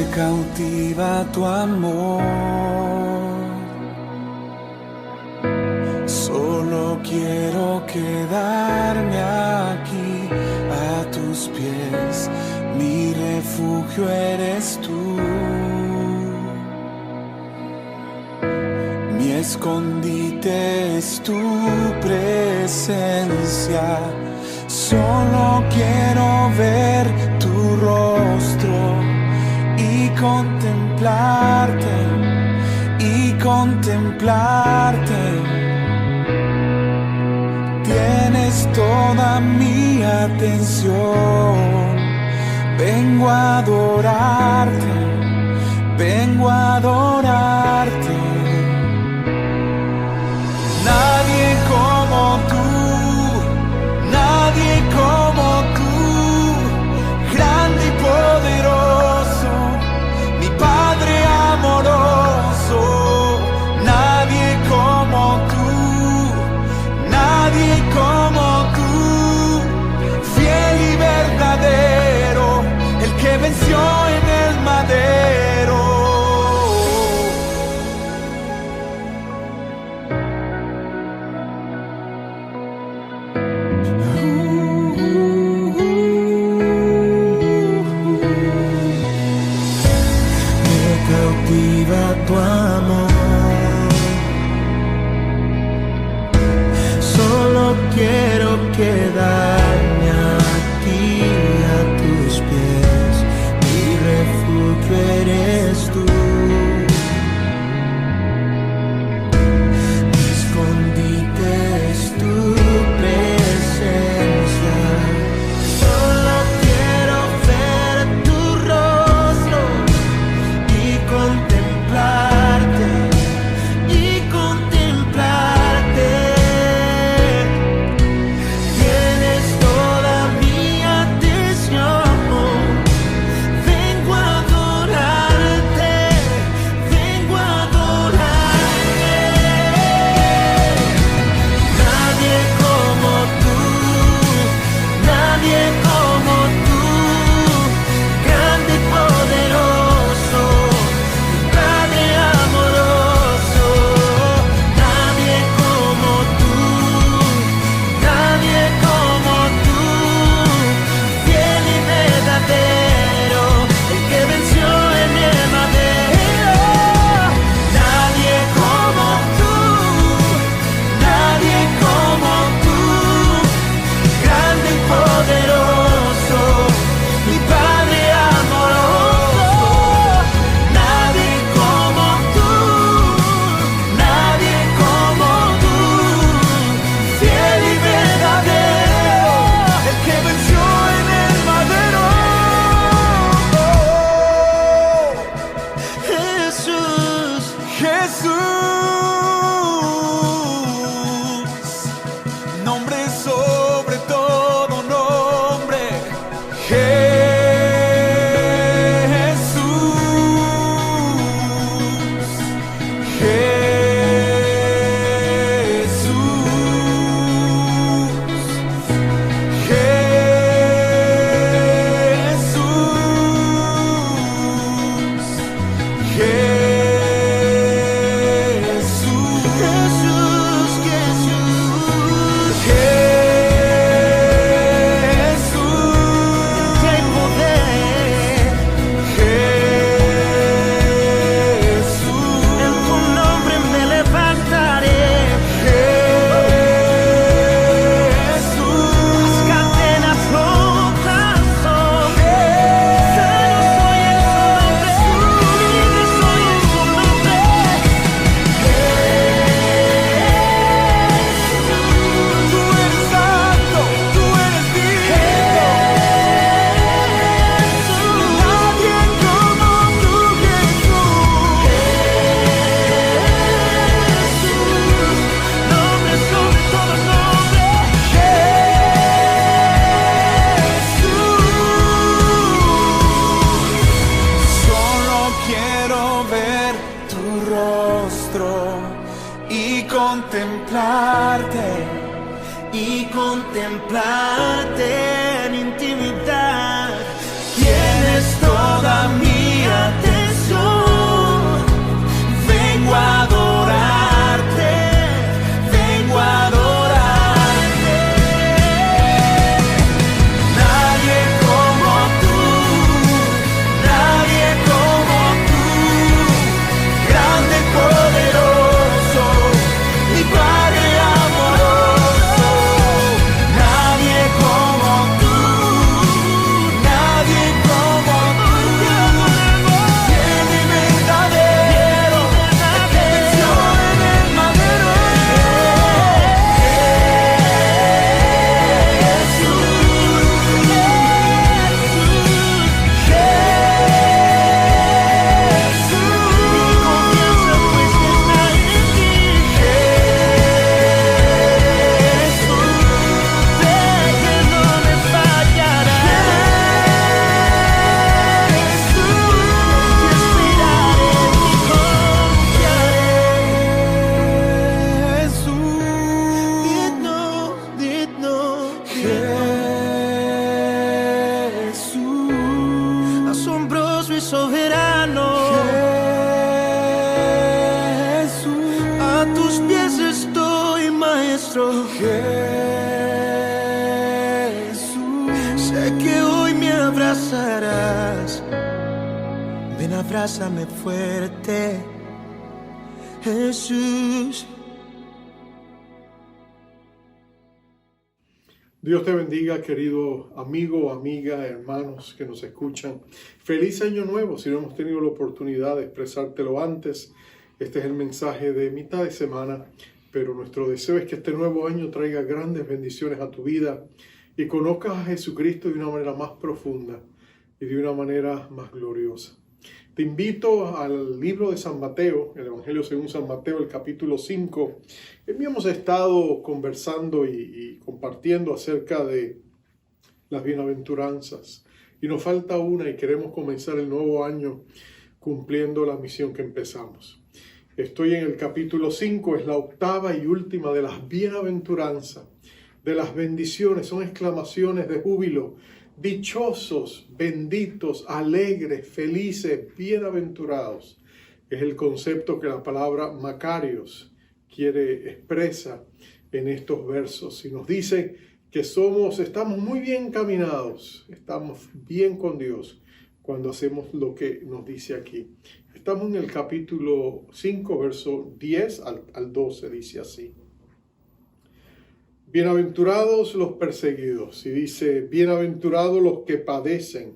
cautiva tu amor. Solo quiero quedarme aquí a tus pies. Mi refugio eres tú. Mi escondite es tu presencia. Solo quiero ver tu rostro y contemplarte, y contemplarte. Tienes toda mi atención. Vengo a adorarte, vengo a adorarte. Nadie como tú, nadie como tú, grande y poderoso, mi Padre amoroso. Nadie como tú, nadie como tú, fiel y verdadero, el que venció en el madero. Cautiva tu amor. Solo quiero quedarme aquí a tus pies. Mi refugio eres tú. Mi escondite es tu presencia. Solo quiero ver tu rostro y contemplarte, y contemplarte. Tienes toda mi atención. Vengo a adorarte, vengo a adorarte. Nadie como tú, nadie como tú, grande y poderoso, Padre amoroso. Nadie como tú, nadie como tú, fiel y verdadero, el que venció en el madero. Nadie como tú, nadie como tú, grande y poderoso, mi Padre amoroso. Nadie como tú, nadie como tú, fiel y verdadero, el que venció en el madero. Jesús, Jesús, nombre sobre todo nombre. Jesús, Jesús, Jesús, Jesús, Jesús, que hay poder. Jesús, en tu nombre me levantaré. Jesús, las cadenas rotas son. Sano soy en su nombre, libre soy en su nombre. Tú eres santo, tú eres digno. Nadie como tú, Jesús. Nombre sobre todo nombre. Jesús. Solo quiero ver tu rostro y contemplarte, y contemplarte en intimidad. Tienes toda mi atención. nuestro. Jesús, sé que hoy me abrazarás. Ven, abrázame fuerte, Jesús. Dios te bendiga, querido amigo, amiga, hermanos que nos escuchan. Feliz año nuevo. Si no hemos tenido la oportunidad de expresártelo antes, este es el mensaje de mitad de semana, pero nuestro deseo es que este nuevo año traiga grandes bendiciones a tu vida y conozcas a Jesucristo de una manera más profunda y de una manera más gloriosa. Te invito al libro de San Mateo, el Evangelio según San Mateo, el capítulo 5. Hemos estado conversando y compartiendo acerca de las bienaventuranzas. Y nos falta una y queremos comenzar el nuevo año cumpliendo la misión que empezamos. Estoy en el capítulo 5, es la octava y última de las bienaventuranzas, de las bendiciones, son exclamaciones de júbilo. Dichosos, benditos, alegres, felices, bienaventurados. Es el concepto que la palabra Macarios expresa en estos versos. Y nos dice que estamos muy bien caminados, estamos bien con Dios cuando hacemos lo que nos dice aquí. Estamos en el capítulo 5, verso 10 al 12, dice así. Bienaventurados los perseguidos, y dice, bienaventurados los que padecen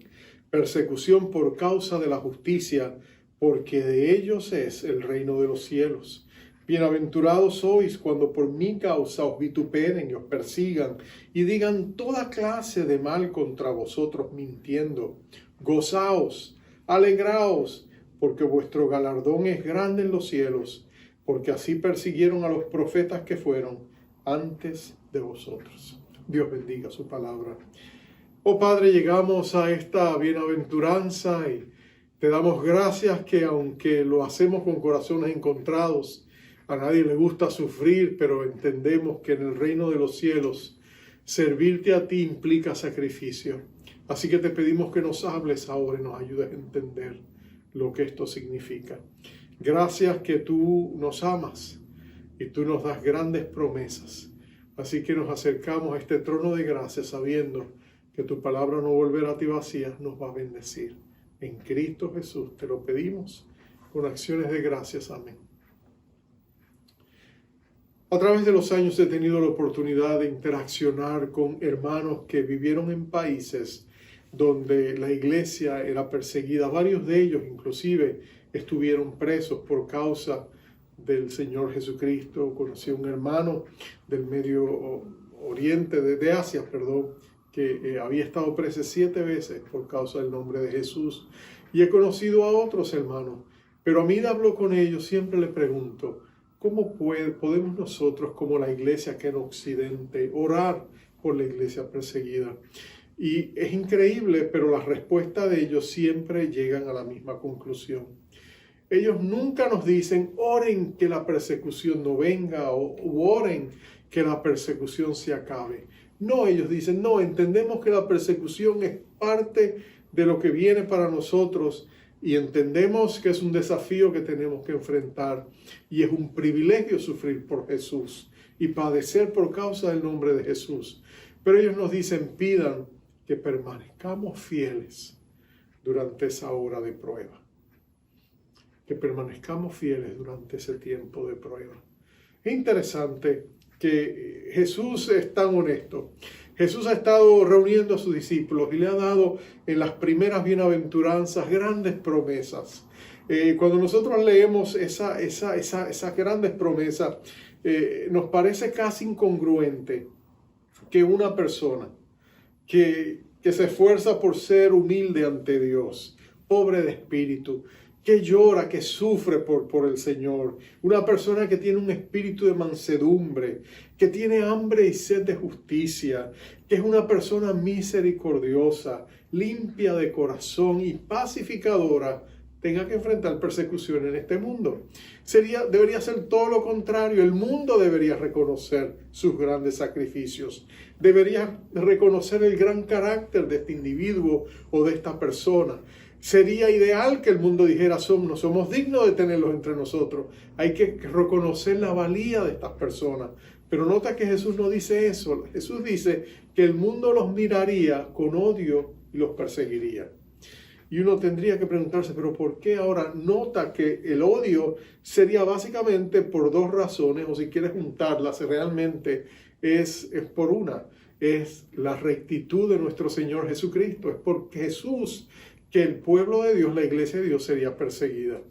persecución por causa de la justicia, porque de ellos es el reino de los cielos. Bienaventurados sois cuando por mi causa os vituperen y os persigan, y digan toda clase de mal contra vosotros mintiendo. Gozaos, alegraos, porque vuestro galardón es grande en los cielos, porque así persiguieron a los profetas que fueron antes de vosotros. Dios bendiga su palabra. Oh Padre, llegamos a esta bienaventuranza y te damos gracias que aunque lo hacemos con corazones encontrados, a nadie le gusta sufrir, pero entendemos que en el reino de los cielos servirte a ti implica sacrificio. Así que te pedimos que nos hables ahora y nos ayudes a entender lo que esto significa. Gracias que tú nos amas y tú nos das grandes promesas. Así que nos acercamos a este trono de gracia sabiendo que tu palabra no volverá a ti vacía, nos va a bendecir. En Cristo Jesús te lo pedimos con acciones de gracias. Amén. A través de los años he tenido la oportunidad de interaccionar con hermanos que vivieron en países donde la iglesia era perseguida. Varios de ellos inclusive estuvieron presos por causa del Señor Jesucristo. Conocí a un hermano del Medio Oriente, de Asia, que había estado preso 7 veces por causa del nombre de Jesús. Y he conocido a otros hermanos, pero a mí hablo con ellos, siempre le pregunto, ¿cómo podemos nosotros como la iglesia que en Occidente orar por la iglesia perseguida? Y es increíble, pero las respuestas de ellos siempre llegan a la misma conclusión. Ellos nunca nos dicen, oren que la persecución no venga o oren que la persecución se acabe. No, ellos dicen, no, entendemos que la persecución es parte de lo que viene para nosotros y entendemos que es un desafío que tenemos que enfrentar y es un privilegio sufrir por Jesús y padecer por causa del nombre de Jesús. Pero ellos nos dicen, pidan que permanezcamos fieles durante esa hora de prueba. Que permanezcamos fieles durante ese tiempo de prueba. Es interesante que Jesús es tan honesto. Jesús ha estado reuniendo a sus discípulos y le ha dado en las primeras bienaventuranzas grandes promesas. Cuando nosotros leemos esas grandes promesas, nos parece casi incongruente que una persona que se esfuerza por ser humilde ante Dios, pobre de espíritu, que llora, que sufre por el Señor, una persona que tiene un espíritu de mansedumbre, que tiene hambre y sed de justicia, que es una persona misericordiosa, limpia de corazón y pacificadora, tenga que enfrentar persecución en este mundo. Debería ser todo lo contrario. El mundo debería reconocer sus grandes sacrificios. Debería reconocer el gran carácter de este individuo o de esta persona. Sería ideal que el mundo dijera, no somos dignos de tenerlos entre nosotros. Hay que reconocer la valía de estas personas Pero nota que Jesús no dice eso. Jesús dice que el mundo los miraría con odio y los perseguiría. Y uno tendría que preguntarse, ¿pero por qué ahora? Nota que el odio sería básicamente por dos razones, o si quieres juntarlas, realmente es por una. Es la rectitud de nuestro Señor Jesucristo. Es por Jesús que el pueblo de Dios, la iglesia de Dios, sería perseguida.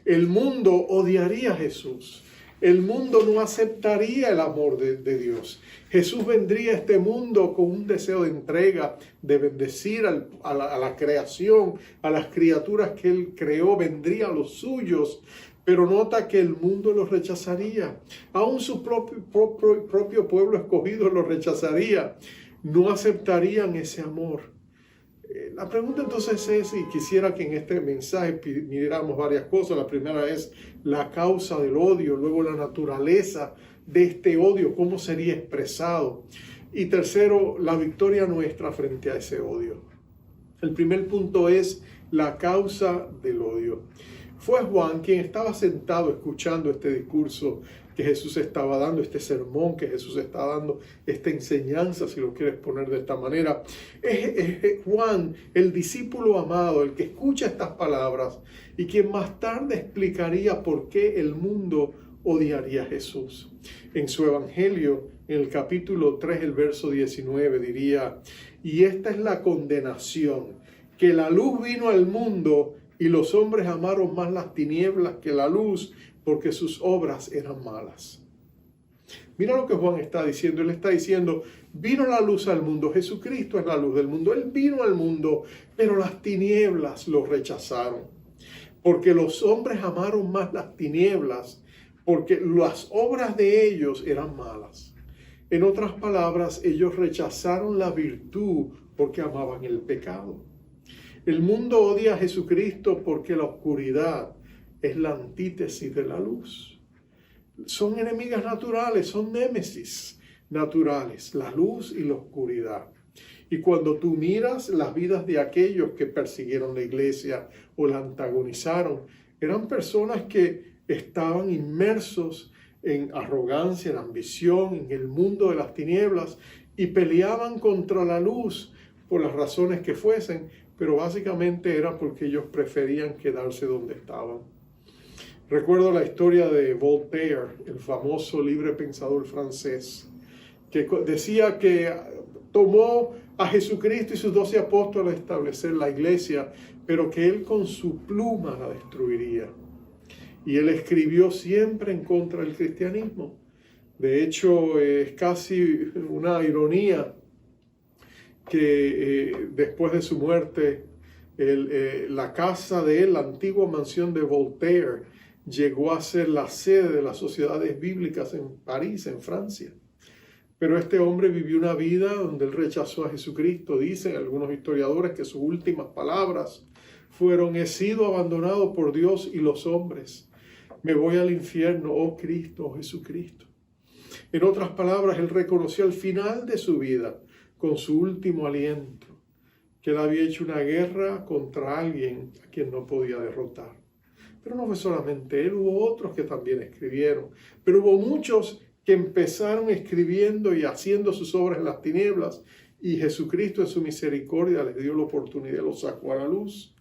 El mundo odiaría a Jesús. El mundo no aceptaría el amor de Dios. Jesús vendría a este mundo con un deseo de entrega, de bendecir a la creación, a las criaturas que Él creó, vendría a los suyos, pero nota que el mundo los rechazaría. Aún su propio pueblo escogido los rechazaría. No aceptarían ese amor. La pregunta entonces es, y quisiera que en este mensaje miráramos varias cosas. La primera es la causa del odio, luego la naturaleza de este odio, cómo sería expresado. Y tercero, la victoria nuestra frente a ese odio. El primer punto es la causa del odio. Fue Juan quien estaba sentado escuchando este discurso que Jesús estaba dando, este sermón que Jesús está dando, esta enseñanza, si lo quieres poner de esta manera. Es Juan, el discípulo amado, el que escucha estas palabras y quien más tarde explicaría por qué el mundo odiaría a Jesús. En su evangelio, en el capítulo 3, el verso 19, diría: y esta es la condenación, que la luz vino al mundo y los hombres amaron más las tinieblas que la luz, porque sus obras eran malas. Mira lo que Juan está diciendo. Él está diciendo, vino la luz al mundo. Jesucristo es la luz del mundo. Él vino al mundo, pero las tinieblas lo rechazaron. Porque los hombres amaron más las tinieblas, porque las obras de ellos eran malas. En otras palabras, ellos rechazaron la virtud porque amaban el pecado. El mundo odia a Jesucristo porque la oscuridad es la antítesis de la luz. Son enemigas naturales, son némesis naturales, la luz y la oscuridad. Y cuando tú miras las vidas de aquellos que persiguieron la iglesia o la antagonizaron, eran personas que estaban inmersos en arrogancia, en ambición, en el mundo de las tinieblas y peleaban contra la luz por las razones que fuesen, pero básicamente era porque ellos preferían quedarse donde estaban. Recuerdo la historia de Voltaire, el famoso libre pensador francés, que decía que tomó a Jesucristo y sus 12 apóstoles a establecer la iglesia, pero que él con su pluma la destruiría. Y él escribió siempre en contra del cristianismo. De hecho, es casi una ironía que después de su muerte, la casa de él, la antigua mansión de Voltaire, llegó a ser la sede de las sociedades bíblicas en París, en Francia. Pero este hombre vivió una vida donde él rechazó a Jesucristo. Dicen algunos historiadores que sus últimas palabras fueron: he sido abandonado por Dios y los hombres. Me voy al infierno, oh Cristo, oh Jesucristo. En otras palabras, él reconoció al final de su vida, con su último aliento, que él había hecho una guerra contra alguien a quien no podía derrotar. Pero no fue solamente él, hubo otros que también escribieron. Pero hubo muchos que empezaron escribiendo y haciendo sus obras en las tinieblas, y Jesucristo en su misericordia les dio la oportunidad, los sacó a la luz.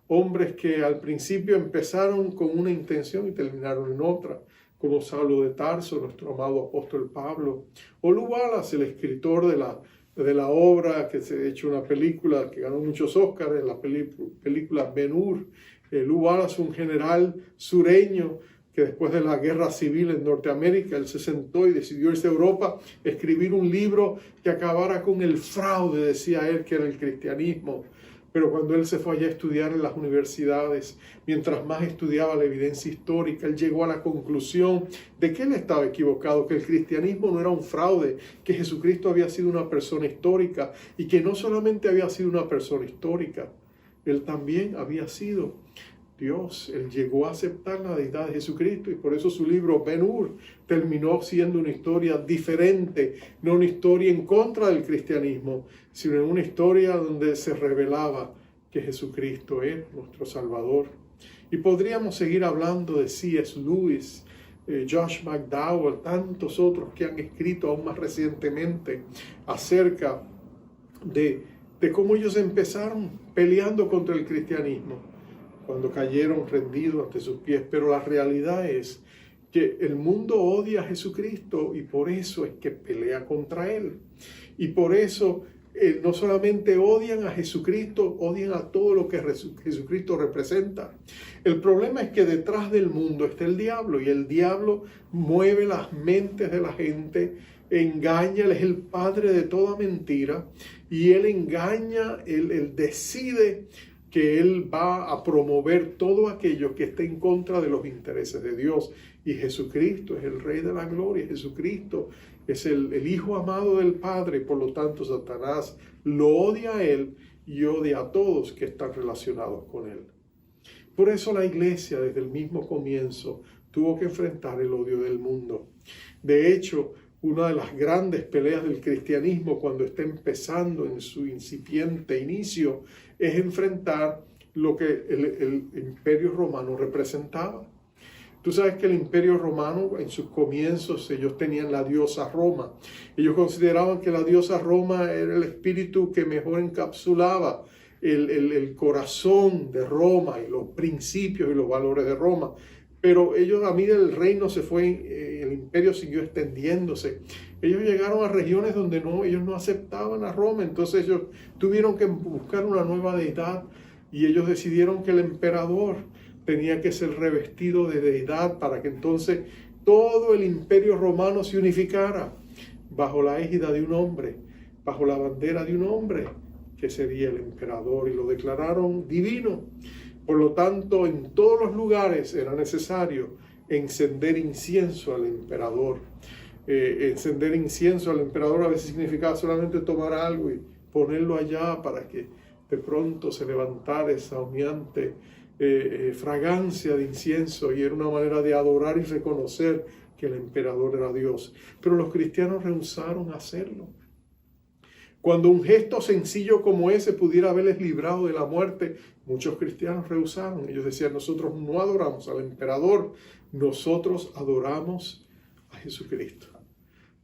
Hombres que al principio empezaron con una intención y terminaron en otra, como Saulo de Tarso, nuestro amado apóstol Pablo, o Lew Wallace, el escritor de la obra que se ha hecho una película que ganó muchos Óscares, la película Ben-Hur. Lew Wallace, un general sureño que después de la guerra civil en Norteamérica, él se sentó y decidió irse a Europa, escribir un libro que acabara con el fraude, decía él, que era el cristianismo. Pero cuando él se fue allá a estudiar en las universidades, mientras más estudiaba la evidencia histórica, él llegó a la conclusión de que él estaba equivocado, que el cristianismo no era un fraude, que Jesucristo había sido una persona histórica y que no solamente había sido una persona histórica, él también había sido Dios. Él llegó a aceptar la deidad de Jesucristo y por eso su libro Ben-Hur terminó siendo una historia diferente, no una historia en contra del cristianismo, sino una historia donde se revelaba que Jesucristo es nuestro Salvador. Y podríamos seguir hablando de C.S. Lewis, Josh McDowell, tantos otros que han escrito aún más recientemente acerca de cómo ellos empezaron peleando contra el cristianismo, cuando cayeron rendidos ante sus pies. Pero la realidad es que el mundo odia a Jesucristo y por eso es que pelea contra Él. Y por eso no solamente odian a Jesucristo, odian a todo lo que Jesucristo representa. El problema es que detrás del mundo está el diablo, y el diablo mueve las mentes de la gente, engaña, él es el padre de toda mentira, y él engaña, él decide que él va a promover todo aquello que esté en contra de los intereses de Dios. Y Jesucristo es el Rey de la Gloria, Jesucristo es el Hijo amado del Padre, por lo tanto Satanás lo odia a él y odia a todos que están relacionados con él. Por eso la iglesia desde el mismo comienzo tuvo que enfrentar el odio del mundo. De hecho, una de las grandes peleas del cristianismo cuando está empezando en su incipiente inicio es enfrentar lo que el Imperio Romano representaba. Tú sabes que el Imperio Romano, en sus comienzos, ellos tenían la diosa Roma. Ellos consideraban que la diosa Roma era el espíritu que mejor encapsulaba el corazón de Roma y los principios y los valores de Roma. Pero ellos, a medida el reino se fue, el imperio siguió extendiéndose. Ellos llegaron a regiones donde ellos no aceptaban a Roma. Entonces ellos tuvieron que buscar una nueva deidad y ellos decidieron que el emperador tenía que ser revestido de deidad para que entonces todo el imperio romano se unificara bajo la égida de un hombre, bajo la bandera de un hombre, que sería el emperador, y lo declararon divino. Por lo tanto, en todos los lugares era necesario encender incienso al emperador. Encender incienso al emperador a veces significaba solamente tomar algo y ponerlo allá para que de pronto se levantara esa humeante fragancia de incienso, y era una manera de adorar y reconocer que el emperador era Dios. Pero los cristianos rehusaron hacerlo. Cuando un gesto sencillo como ese pudiera haberles librado de la muerte, muchos cristianos rehusaron. Ellos decían: nosotros no adoramos al emperador, nosotros adoramos a Jesucristo.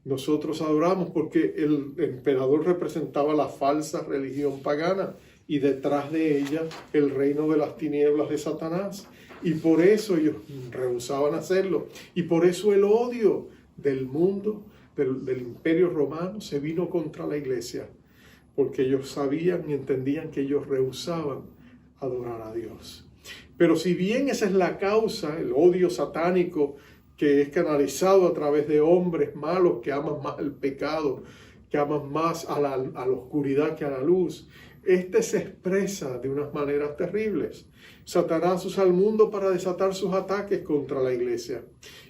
Nosotros adoramos porque el emperador representaba la falsa religión pagana y detrás de ella el reino de las tinieblas de Satanás. Y por eso ellos rehusaban hacerlo. Y por eso el odio del mundo, del imperio romano, se vino contra la iglesia. Porque ellos sabían y entendían que ellos rehusaban adorar a Dios. Pero si bien esa es la causa, el odio satánico que es canalizado a través de hombres malos que aman más el pecado, que aman más a la oscuridad que a la luz, este se expresa de unas maneras terribles. Satanás usa al mundo para desatar sus ataques contra la iglesia,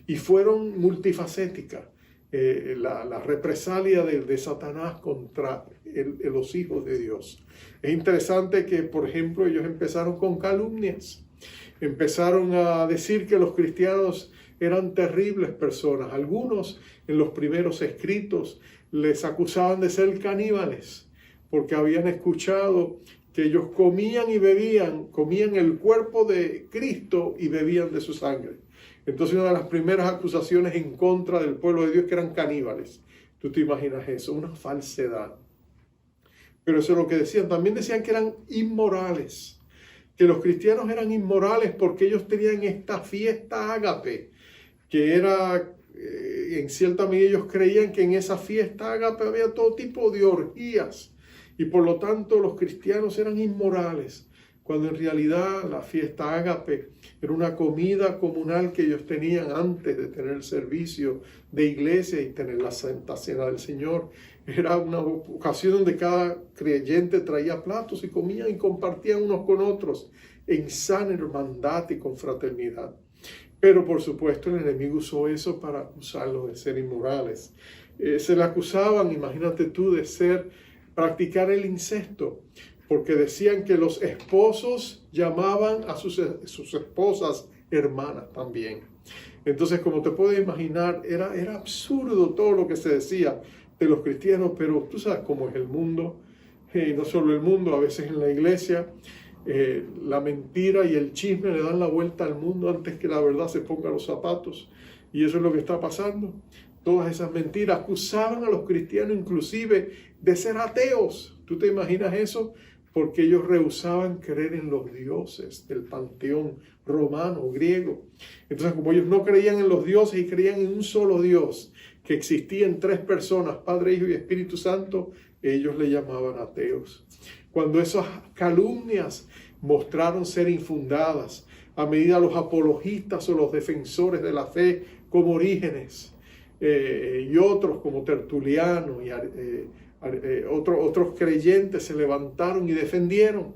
y fueron multifacéticas. La represalia de Satanás contra los hijos de Dios. Es interesante que, por ejemplo, ellos empezaron con calumnias. Empezaron a decir que los cristianos eran terribles personas. Algunos, en los primeros escritos, les acusaban de ser caníbales, porque habían escuchado que ellos comían y bebían, comían el cuerpo de Cristo y bebían de su sangre. Entonces, una de las primeras acusaciones en contra del pueblo de Dios, que eran caníbales. Tú te imaginas eso, una falsedad. Pero eso es lo que decían. También decían que eran inmorales, que los cristianos eran inmorales porque ellos tenían esta fiesta ágape, que era, en cierta medida ellos creían que en esa fiesta ágape había todo tipo de orgías, y por lo tanto los cristianos eran inmorales, cuando en realidad la fiesta ágape era una comida comunal que ellos tenían antes de tener el servicio de iglesia y tener la Santa Cena del Señor. Era una ocasión donde cada creyente traía platos y comían y compartían unos con otros en sana hermandad y confraternidad. Pero por supuesto el enemigo usó eso para acusarlos de ser inmorales. Se le acusaban, imagínate tú, de practicar el incesto, porque decían que los esposos llamaban a sus esposas hermanas también. Entonces, como te puedes imaginar, era absurdo todo lo que se decía de los cristianos, pero tú sabes cómo es el mundo, no solo el mundo, a veces en la iglesia, la mentira y el chisme le dan la vuelta al mundo antes que la verdad se ponga los zapatos. Y eso es lo que está pasando. Todas esas mentiras acusaban a los cristianos inclusive de ser ateos. ¿Tú te imaginas eso? Porque ellos rehusaban creer en los dioses del panteón romano, griego. Entonces, como ellos no creían en los dioses y creían en un solo Dios, que existía en 3 personas, Padre, Hijo y Espíritu Santo, ellos le llamaban ateos. Cuando esas calumnias mostraron ser infundadas, a medida los apologistas o los defensores de la fe, como Orígenes y otros como Tertuliano y otros creyentes se levantaron y defendieron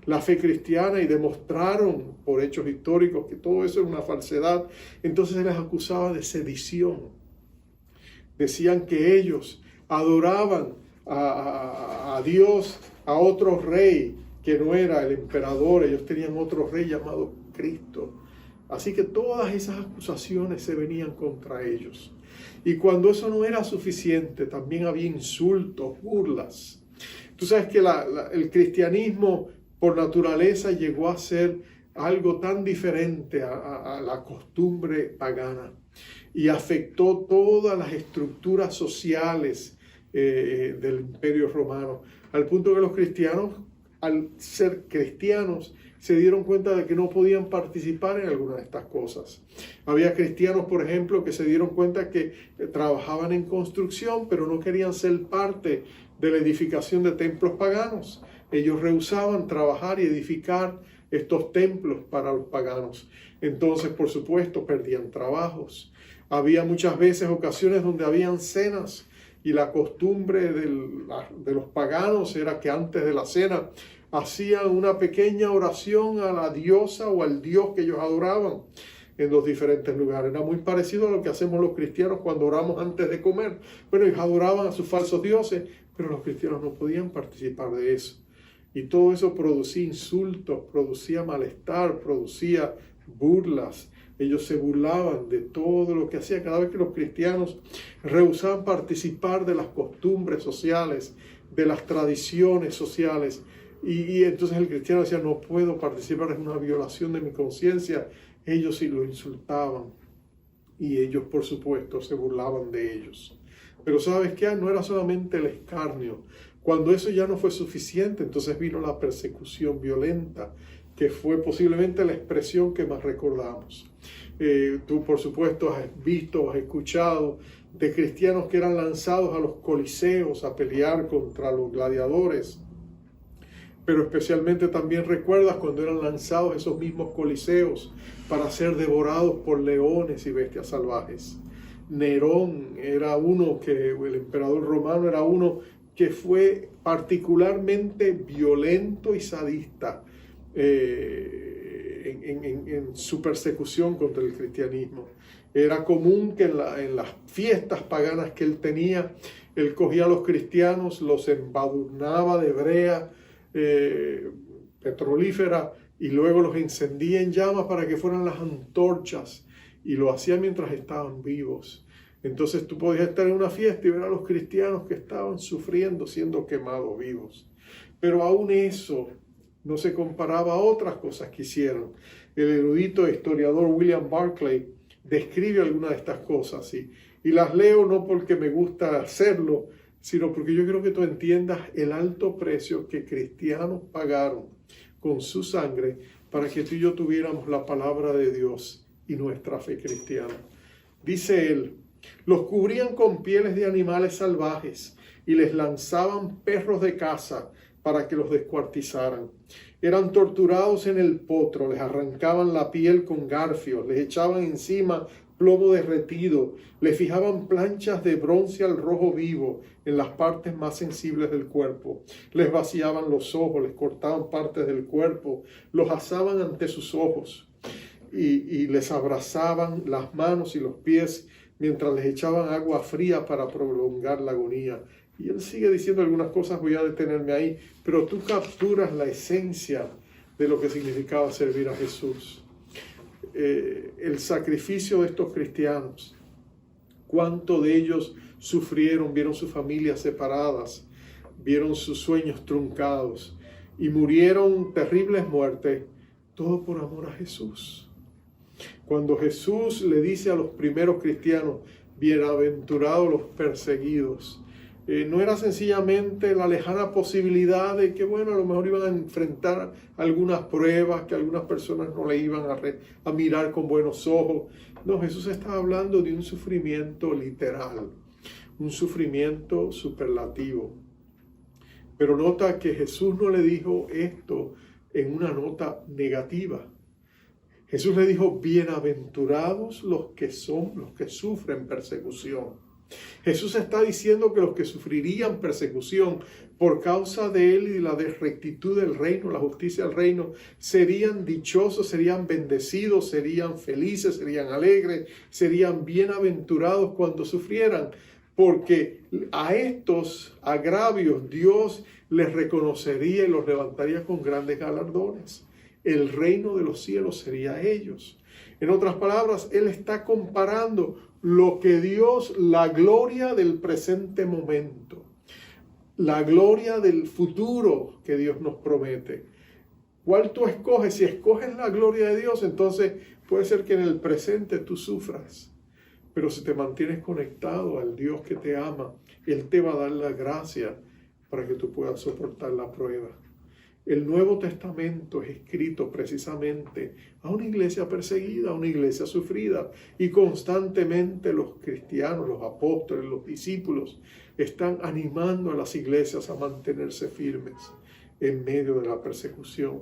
la fe cristiana y demostraron por hechos históricos que todo eso era una falsedad, entonces se les acusaba de sedición. Decían que ellos adoraban a Dios, a otro rey que no era el emperador, ellos tenían otro rey llamado Cristo. Así que todas esas acusaciones se venían contra ellos. Y cuando eso no era suficiente, también había insultos, burlas. Tú sabes que el cristianismo por naturaleza llegó a ser algo tan diferente a la costumbre pagana y afectó todas las estructuras sociales del Imperio Romano, al punto que los cristianos, al ser cristianos, se dieron cuenta de que no podían participar en alguna de estas cosas. Había cristianos, por ejemplo, que se dieron cuenta que trabajaban en construcción, pero no querían ser parte de la edificación de templos paganos. Ellos rehusaban trabajar y edificar estos templos para los paganos. Entonces, por supuesto, perdían trabajos. Había muchas veces ocasiones donde habían cenas y la costumbre de los paganos era que antes de la cena hacían una pequeña oración a la diosa o al dios que ellos adoraban en los diferentes lugares. Era muy parecido a lo que hacemos los cristianos cuando oramos antes de comer. Bueno, ellos adoraban a sus falsos dioses, pero los cristianos no podían participar de eso. Y todo eso producía insultos, producía malestar, producía burlas. Ellos se burlaban de todo lo que hacía. Cada vez que los cristianos rehusaban participar de las costumbres sociales, de las tradiciones sociales, y entonces el cristiano decía, no puedo participar, es una violación de mi conciencia. Ellos sí lo insultaban y ellos, por supuesto, se burlaban de ellos. Pero ¿sabes qué? No era solamente el escarnio. Cuando eso ya no fue suficiente, entonces vino la persecución violenta, que fue posiblemente la expresión que más recordamos. Tú, por supuesto, has visto, has escuchado de cristianos que eran lanzados a los coliseos a pelear contra los gladiadores. Pero especialmente también recuerdas cuando eran lanzados esos mismos coliseos para ser devorados por leones y bestias salvajes. Nerón era uno el emperador romano era uno que fue particularmente violento y sadista en su persecución contra el cristianismo. Era común que en las fiestas paganas que él tenía, él cogía a los cristianos, los embadurnaba de brea petrolífera y luego los encendía en llamas para que fueran las antorchas, y lo hacía mientras estaban vivos. Entonces tú podías estar en una fiesta y ver a los cristianos que estaban sufriendo, siendo quemados vivos. Pero aún eso no se comparaba a otras cosas que hicieron. El erudito e historiador William Barclay describe algunas de estas cosas y las leo no porque me gusta hacerlo, sino porque yo quiero que tú entiendas el alto precio que cristianos pagaron con su sangre para que tú y yo tuviéramos la palabra de Dios y nuestra fe cristiana. Dice él, los cubrían con pieles de animales salvajes y les lanzaban perros de caza para que los descuartizaran. Eran torturados en el potro, les arrancaban la piel con garfios, les echaban encima plomo derretido, les fijaban planchas de bronce al rojo vivo en las partes más sensibles del cuerpo, les vaciaban los ojos, les cortaban partes del cuerpo, los asaban ante sus ojos y les abrazaban las manos y los pies mientras les echaban agua fría para prolongar la agonía. Y él sigue diciendo algunas cosas, voy a detenerme ahí, pero tú capturas la esencia de lo que significaba servir a Jesús. El sacrificio de estos cristianos, cuánto de ellos sufrieron, vieron sus familias separadas, vieron sus sueños truncados y murieron terribles muertes, todo por amor a Jesús. Cuando Jesús le dice a los primeros cristianos, bienaventurados los perseguidos, no era sencillamente la lejana posibilidad de que, bueno, a lo mejor iban a enfrentar algunas pruebas, que algunas personas no le iban a mirar con buenos ojos. No, Jesús estaba hablando de un sufrimiento literal, un sufrimiento superlativo. Pero nota que Jesús no le dijo esto en una nota negativa. Jesús le dijo, bienaventurados los que sufren persecución. Jesús está diciendo que los que sufrirían persecución por causa de Él y de la rectitud del reino, la justicia del reino, serían dichosos, serían bendecidos, serían felices, serían alegres, serían bienaventurados cuando sufrieran, porque a estos agravios Dios les reconocería y los levantaría con grandes galardones. El reino de los cielos sería a ellos. En otras palabras, Él está comparando lo que Dios, la gloria del presente momento, la gloria del futuro que Dios nos promete. ¿Cuál tú escoges? Si escoges la gloria de Dios, entonces puede ser que en el presente tú sufras. Pero si te mantienes conectado al Dios que te ama, Él te va a dar la gracia para que tú puedas soportar la prueba. El Nuevo Testamento es escrito precisamente a una iglesia perseguida, a una iglesia sufrida, y constantemente los cristianos, los apóstoles, los discípulos están animando a las iglesias a mantenerse firmes en medio de la persecución.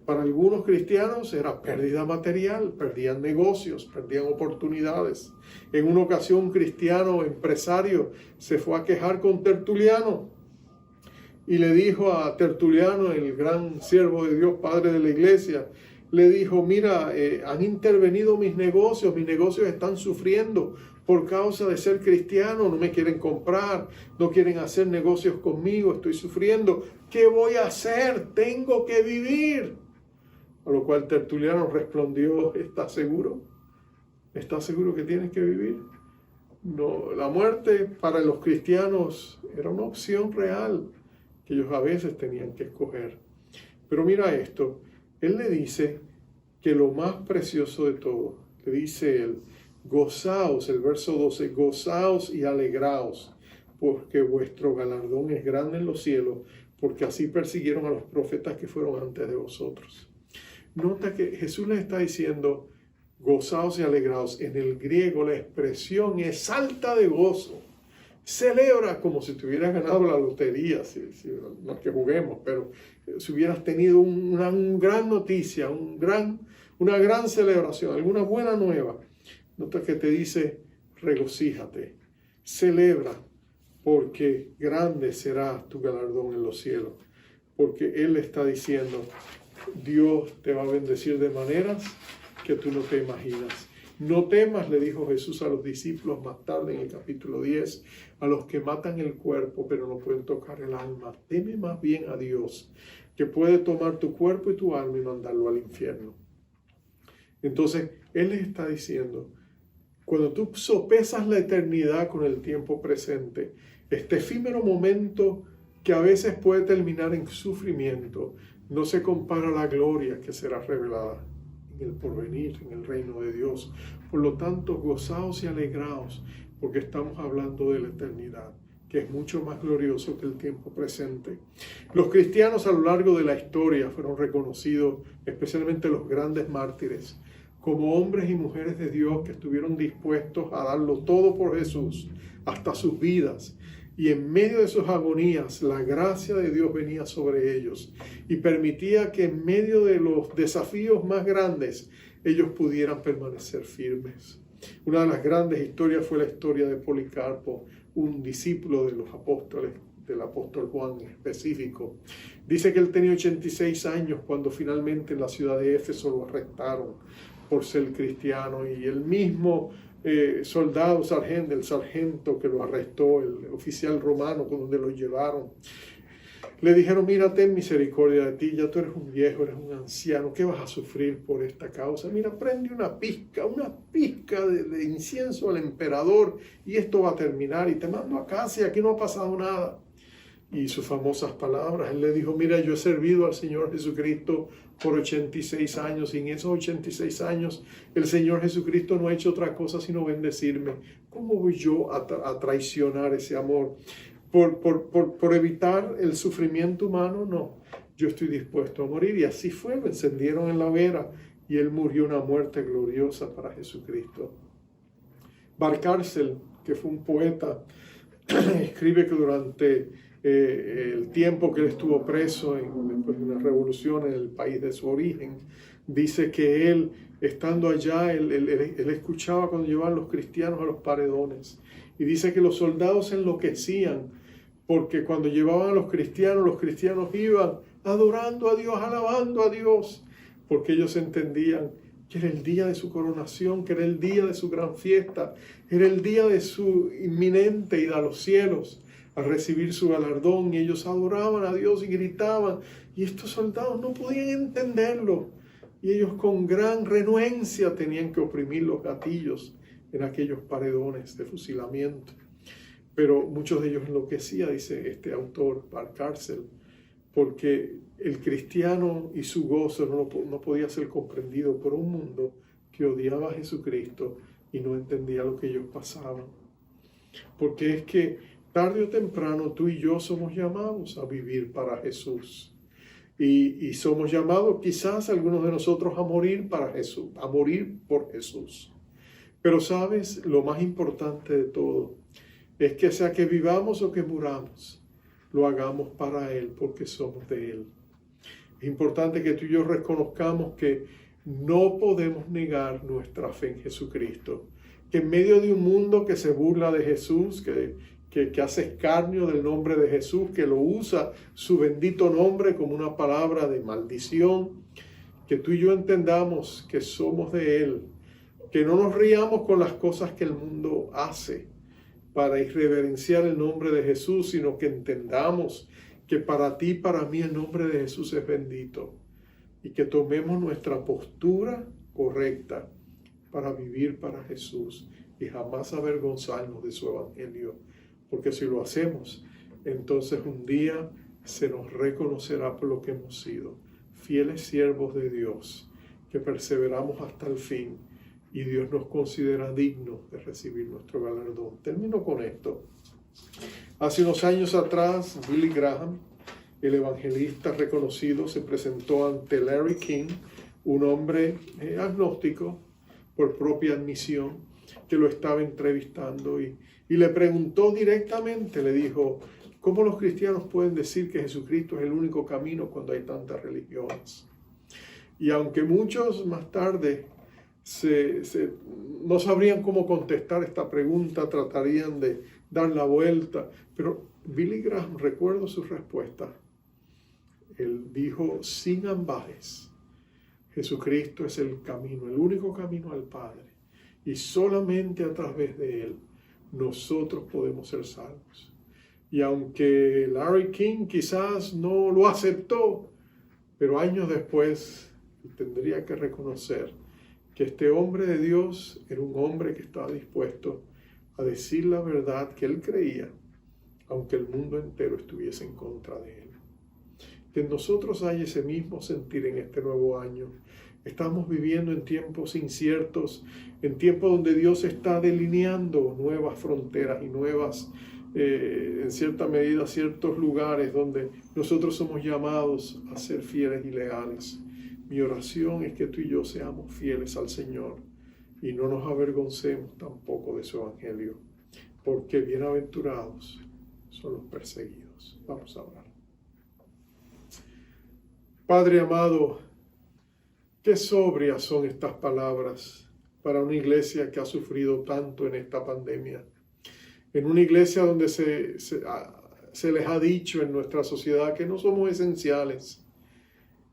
Para algunos cristianos era pérdida material, perdían negocios, perdían oportunidades. En una ocasión un cristiano empresario se fue a quejar con Tertuliano y le dijo a Tertuliano, el gran siervo de Dios, padre de la iglesia, le dijo, mira, han intervenido mis negocios están sufriendo por causa de ser cristiano, no me quieren comprar, no quieren hacer negocios conmigo, estoy sufriendo, ¿qué voy a hacer? Tengo que vivir. A lo cual Tertuliano respondió, ¿estás seguro? ¿Estás seguro que tienes que vivir? No, la muerte para los cristianos era una opción real que ellos a veces tenían que escoger. Pero mira esto, Él le dice que lo más precioso de todo, le dice Él, gozaos, el verso 12, gozaos y alegraos, porque vuestro galardón es grande en los cielos, porque así persiguieron a los profetas que fueron antes de vosotros. Nota que Jesús les está diciendo, gozaos y alegraos. En el griego la expresión es salta de gozo. Celebra como si te hubieras ganado la lotería, no es que juguemos, pero si hubieras tenido una gran noticia, una gran celebración, alguna buena nueva. Nota que te dice, regocíjate, celebra, porque grande será tu galardón en los cielos. Porque Él está diciendo, Dios te va a bendecir de maneras que tú no te imaginas. No temas, le dijo Jesús a los discípulos más tarde en el capítulo 10, a los que matan el cuerpo pero no pueden tocar el alma. Teme más bien a Dios, que puede tomar tu cuerpo y tu alma y mandarlo al infierno. Entonces, Él les está diciendo, cuando tú sopesas la eternidad con el tiempo presente, este efímero momento que a veces puede terminar en sufrimiento, no se compara a la gloria que será revelada en el porvenir, en el reino de Dios. Por lo tanto, gozaos y alegraos, porque estamos hablando de la eternidad, que es mucho más glorioso que el tiempo presente. Los cristianos a lo largo de la historia fueron reconocidos, especialmente los grandes mártires, como hombres y mujeres de Dios que estuvieron dispuestos a darlo todo por Jesús, hasta sus vidas. Y en medio de sus agonías, la gracia de Dios venía sobre ellos y permitía que en medio de los desafíos más grandes, ellos pudieran permanecer firmes. Una de las grandes historias fue la historia de Policarpo, un discípulo de los apóstoles, del apóstol Juan en específico. Dice que él tenía 86 años cuando finalmente en la ciudad de Éfeso lo arrestaron por ser cristiano, y el mismo el sargento que lo arrestó, el oficial romano con donde lo llevaron, le dijeron, mira, ten misericordia de ti, ya tú eres un viejo, eres un anciano, ¿qué vas a sufrir por esta causa? Mira, prende una pizca de incienso al emperador y esto va a terminar y te mando a casa y aquí no ha pasado nada. y sus famosas palabras. Él le dijo, mira, yo he servido al Señor Jesucristo por 86 años y en esos 86 años el Señor Jesucristo no ha hecho otra cosa sino bendecirme. ¿Cómo voy yo a traicionar ese amor? ¿Por evitar el sufrimiento humano? No, yo estoy dispuesto a morir. Y así fue, lo encendieron en la hoguera y él murió una muerte gloriosa para Jesucristo. Valcárcel, que fue un poeta, escribe que durante el tiempo que él estuvo preso después de una revolución en el país de su origen, dice que él, estando allá, él escuchaba cuando llevaban los cristianos a los paredones, y dice que los soldados se enloquecían porque cuando llevaban a los cristianos iban adorando a Dios, alabando a Dios, porque ellos entendían que era el día de su coronación, que era el día de su gran fiesta, era el día de su inminente ida a los cielos, a recibir su galardón, y ellos adoraban a Dios y gritaban, y estos soldados no podían entenderlo, y ellos con gran renuencia tenían que oprimir los gatillos en aquellos paredones de fusilamiento. Pero muchos de ellos enloquecían, dice este autor, Valcárcel, porque el cristiano y su gozo no podía ser comprendido por un mundo que odiaba a Jesucristo y no entendía lo que ellos pasaban. Porque es que tarde o temprano tú y yo somos llamados a vivir para Jesús. Y somos llamados quizás algunos de nosotros a morir para Jesús, a morir por Jesús. Pero sabes, lo más importante de todo es que sea que vivamos o que muramos, lo hagamos para Él porque somos de Él. Es importante que tú y yo reconozcamos que no podemos negar nuestra fe en Jesucristo. Que en medio de un mundo que se burla de Jesús, que hace escarnio del nombre de Jesús, que lo usa su bendito nombre como una palabra de maldición, que tú y yo entendamos que somos de Él, que no nos riamos con las cosas que el mundo hace para irreverenciar el nombre de Jesús, sino que entendamos que para ti y para mí el nombre de Jesús es bendito, y que tomemos nuestra postura correcta para vivir para Jesús y jamás avergonzarnos de su evangelio, porque si lo hacemos, entonces un día se nos reconocerá por lo que hemos sido, fieles siervos de Dios, que perseveramos hasta el fin, y Dios nos considera dignos de recibir nuestro galardón. Termino con esto. Hace unos años atrás, Billy Graham, el evangelista reconocido, se presentó ante Larry King, un hombre agnóstico por propia admisión, que lo estaba entrevistando y le preguntó directamente, le dijo, ¿cómo los cristianos pueden decir que Jesucristo es el único camino cuando hay tantas religiones? Y aunque muchos más tarde no sabrían cómo contestar esta pregunta, tratarían de dar la vuelta, pero Billy Graham, recuerdo su respuesta. Él dijo, sin ambajes, Jesucristo es el camino, el único camino al Padre, y solamente a través de Él nosotros podemos ser salvos. Y aunque Larry King quizás no lo aceptó, pero años después tendría que reconocer que este hombre de Dios era un hombre que estaba dispuesto a decir la verdad que él creía, aunque el mundo entero estuviese en contra de él. Que en nosotros hay ese mismo sentir en este nuevo año. Estamos viviendo en tiempos inciertos, en tiempos donde Dios está delineando nuevas fronteras y nuevas, en cierta medida, ciertos lugares donde nosotros somos llamados a ser fieles y leales. Mi oración es que tú y yo seamos fieles al Señor y no nos avergoncemos tampoco de su evangelio, porque bienaventurados son los perseguidos. Vamos a orar. Padre amado, qué sobrias son estas palabras para una iglesia que ha sufrido tanto en esta pandemia. En una iglesia donde se les ha dicho en nuestra sociedad que no somos esenciales.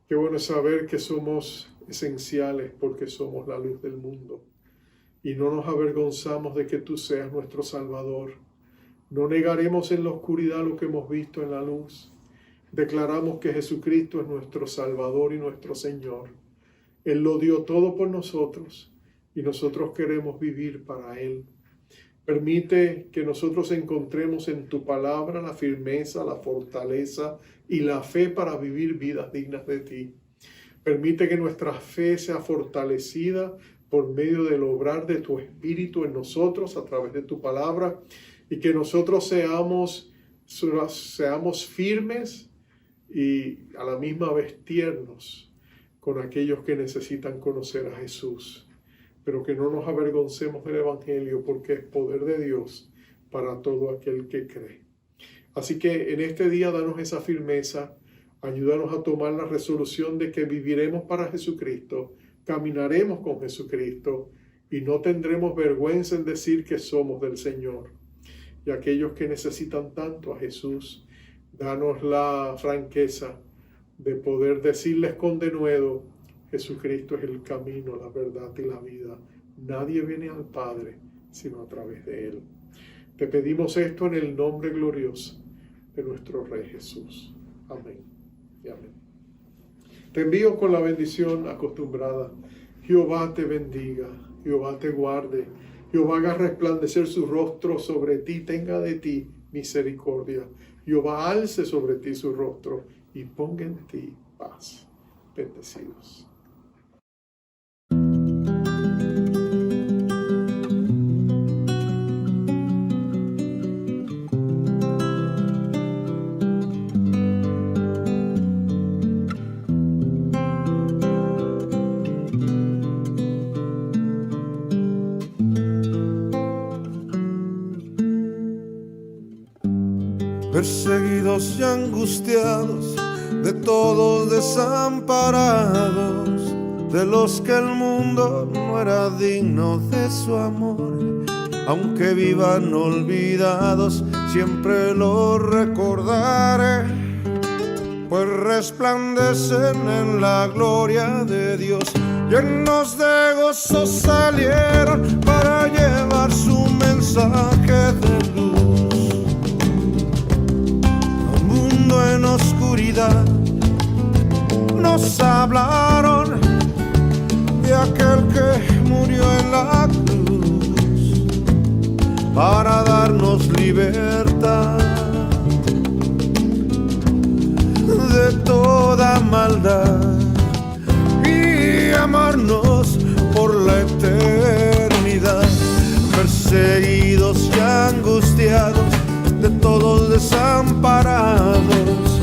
Qué bueno es saber que somos esenciales porque somos la luz del mundo. Y no nos avergonzamos de que tú seas nuestro Salvador. No negaremos en la oscuridad lo que hemos visto en la luz. Declaramos que Jesucristo es nuestro Salvador y nuestro Señor. Él lo dio todo por nosotros y nosotros queremos vivir para Él. Permite que nosotros encontremos en tu palabra la firmeza, la fortaleza y la fe para vivir vidas dignas de ti. Permite que nuestra fe sea fortalecida por medio del obrar de tu Espíritu en nosotros a través de tu palabra, y que nosotros seamos firmes y a la misma vez tiernos con aquellos que necesitan conocer a Jesús. Pero que no nos avergoncemos del Evangelio, porque es poder de Dios para todo aquel que cree. Así que en este día danos esa firmeza, ayúdanos a tomar la resolución de que viviremos para Jesucristo, caminaremos con Jesucristo y no tendremos vergüenza en decir que somos del Señor. Y aquellos que necesitan tanto a Jesús, danos la franqueza de poder decirles con denuedo: Jesucristo es el camino, la verdad y la vida. Nadie viene al Padre sino a través de Él. Te pedimos esto en el nombre glorioso de nuestro Rey Jesús. Amén y amén. Te envío con la bendición acostumbrada. Jehová te bendiga, Jehová te guarde, Jehová haga resplandecer su rostro sobre ti, tenga de ti misericordia. Jehová alce sobre ti su rostro y ponga en ti paz. Bendecidos. Perseguidos y angustiados, de todos desamparados, de los que el mundo no era digno de su amor. Aunque vivan olvidados, siempre los recordaré, pues resplandecen en la gloria de Dios. Llenos de gozo salieron para llevar su mensaje de luz. En oscuridad nos hablaron de aquel que murió en la cruz para darnos libertad de toda maldad y amarnos por la eternidad. Perseguidos y angustiados, de todos desamparados,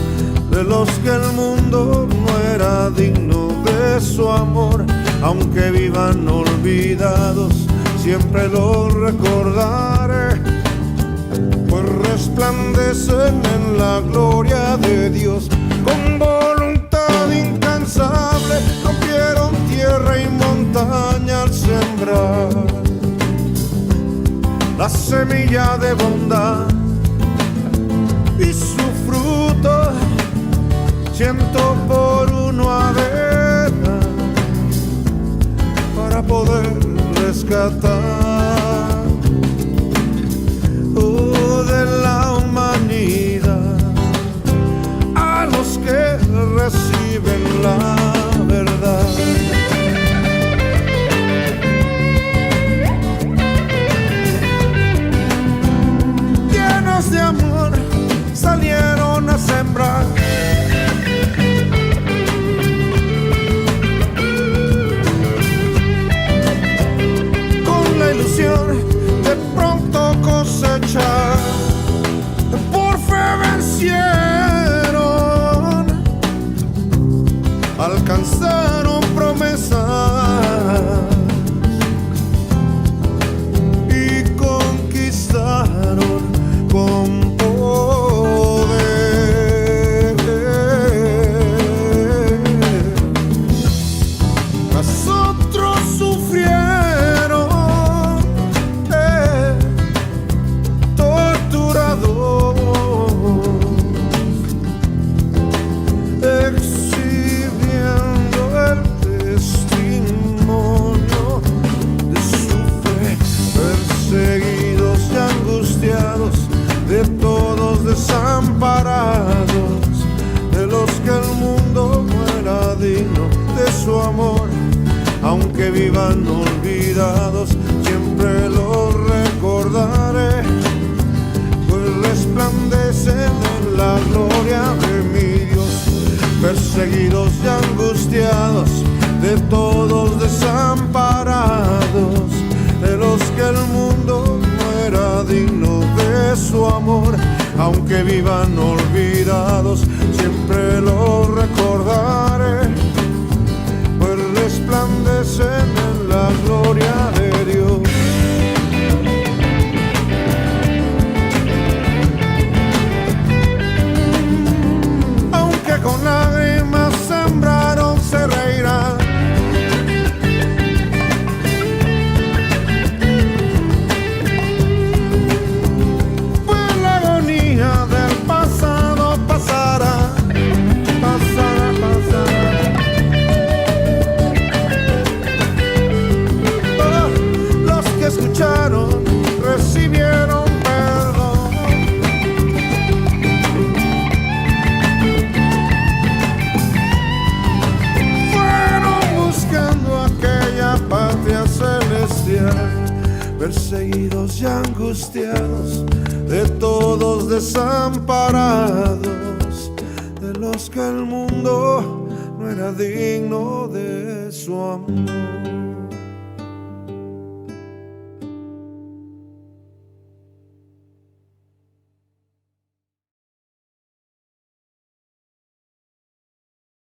de los que el mundo no era digno de su amor. Aunque vivan olvidados, siempre los recordaré, pues resplandecen en la gloria de Dios. Con voluntad incansable rompieron tierra y montaña al sembrar la semilla de bondad, y su fruto 100 por 1 adera para poder rescatar de la humanidad a los que reciben la verdad. Llenos de amor salieron a sembrar, con la ilusión de pronto cosechar. Por fe vencieron, alcanzaron promesas y conquistaron con desamparados, de los que el mundo no era digno de su amor. Aunque vivan olvidados, siempre los recordaré, resplandecen en la gloria de mi Dios, perseguidos y angustiados, de todos desamparados, de los que el mundo no era digno de su amor, aunque vivan olvidados, siempre los recordaré, pues resplandecen en la gloria de Dios. Aunque con lágrimas sembraron, se reirán. Pues la agonía del pasado pasará, pasará, pasará. Oh, los que escucharon recibieron perdón. Fueron buscando aquella patria celestial, perseguidos y angustiados, de todos desamparados, de los que el mundo no era digno de su amor.